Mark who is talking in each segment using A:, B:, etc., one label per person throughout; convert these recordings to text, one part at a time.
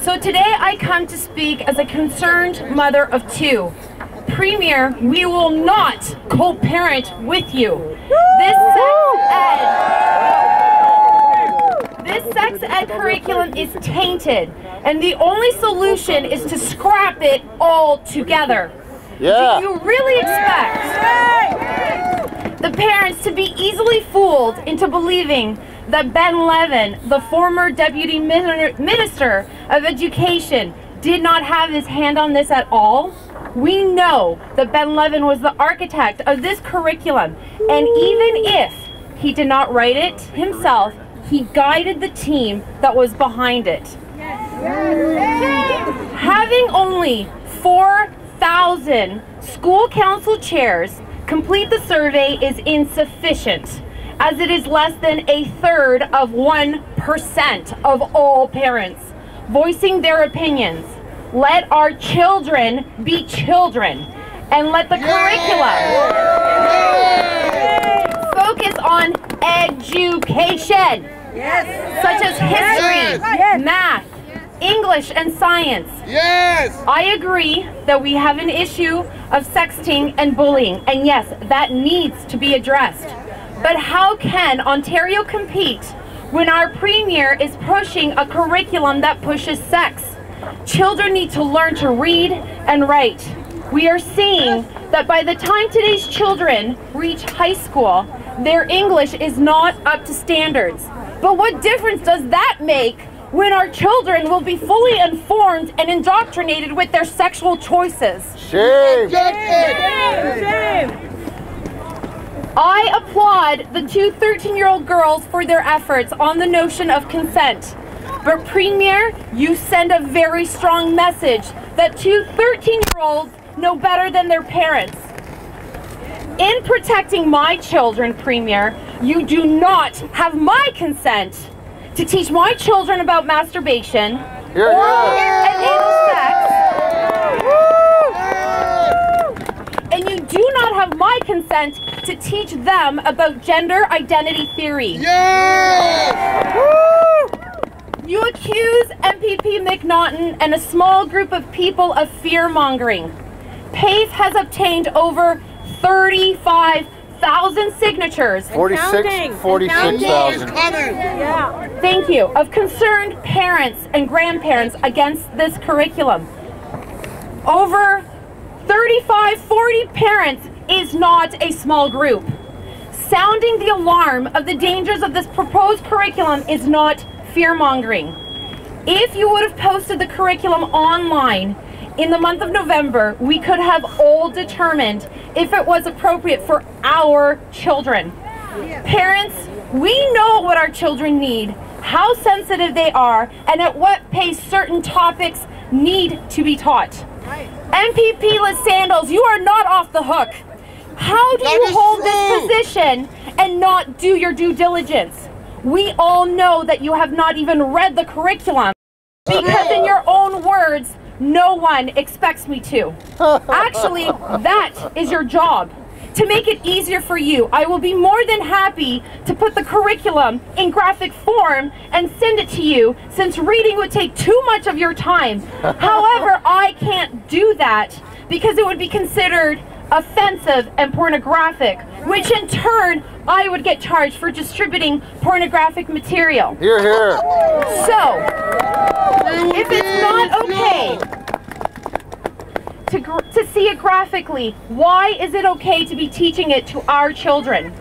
A: So today I come to speak as a concerned mother of two. Premier, we will not co-parent with you. This sex ed curriculum is tainted, and the only solution is to scrap it all together.
B: Yeah.
A: Do you really expect the parents to be easily fooled into believing that Ben Levin, the former Deputy Minister of Education, did not have his hand on this at all? We know that Ben Levin was the architect of this curriculum, and even if he did not write it himself, he guided the team that was behind it. Having only 4,000 school council chairs complete the survey is insufficient, as it is less than 1/3 of 1% of all parents voicing their opinions. Let our children be children, and let the curriculum focus on education, such as history, math, English, and science. I agree that we have an issue of sexting and bullying, and yes, that needs to be addressed. But how can Ontario compete when our Premier is pushing a curriculum that pushes sex? Children need to learn to read and write. We are seeing that by the time today's children reach high school, their English is not up to standards. But what difference does that make when our children will be fully informed and indoctrinated with their sexual choices?
B: Shame!
A: Shame! I applaud the two 13-year-old girls for their efforts on the notion of consent. But Premier, you send a very strong message that two 13-year-olds know better than their parents. In protecting my children, Premier, you do not have my consent to teach my children about masturbation or anal sex. And you do not have my consent to teach them about gender identity theory. You accuse MPP McNaughton and a small group of people of fear-mongering. PACE has obtained over 35,000 signatures.
B: 46,000.
A: Thank you. Of concerned parents and grandparents against this curriculum. Over 35-40 parents is not a small group. Sounding the alarm of the dangers of this proposed curriculum is not fear-mongering. If you would have posted the curriculum online in the month of November, we could have all determined if it was appropriate for our children. Parents, we know what our children need, how sensitive they are, and at what pace certain topics need to be taught. MPP Les Sandals, you are not off the hook. How do you hold this position and not do your due diligence? We all know that you have not even read the curriculum, because in your own words, no one expects me to. Actually, that is your job. To make it easier for you, I will be more than happy to put the curriculum in graphic form and send it to you, since reading would take too much of your time. However, I can't do that because it would be considered offensive and pornographic, which in turn I would get charged for distributing pornographic material.
B: Hear, hear.
A: So, if it's not okay to see it graphically, why is it okay to be teaching it to our children?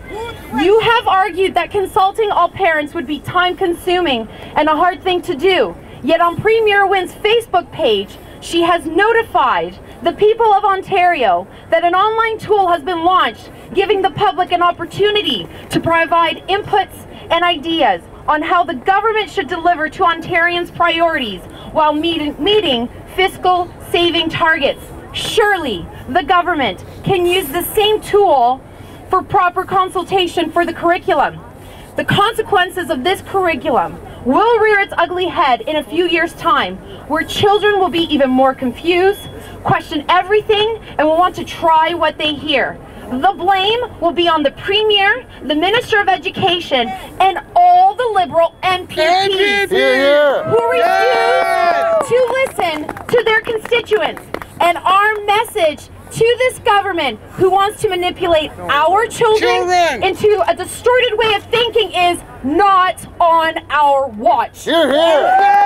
A: You have argued that consulting all parents would be time-consuming and a hard thing to do. Yet on Premier Wynn's Facebook page, she has notified the people of Ontario that an online tool has been launched, giving the public an opportunity to provide inputs and ideas on how the government should deliver to Ontarians' priorities while meeting fiscal saving targets. Surely the government can use the same tool for proper consultation for the curriculum. The consequences of this curriculum will rear its ugly head in a few years' time, where children will be even more confused, question everything, and will want to try what they hear. The blame will be on the Premier, the Minister of Education, and all the Liberal MPPs who refuse to constituents. And our message to this government who wants to manipulate our children into a distorted way of thinking is not on our watch.
B: Hear, hear.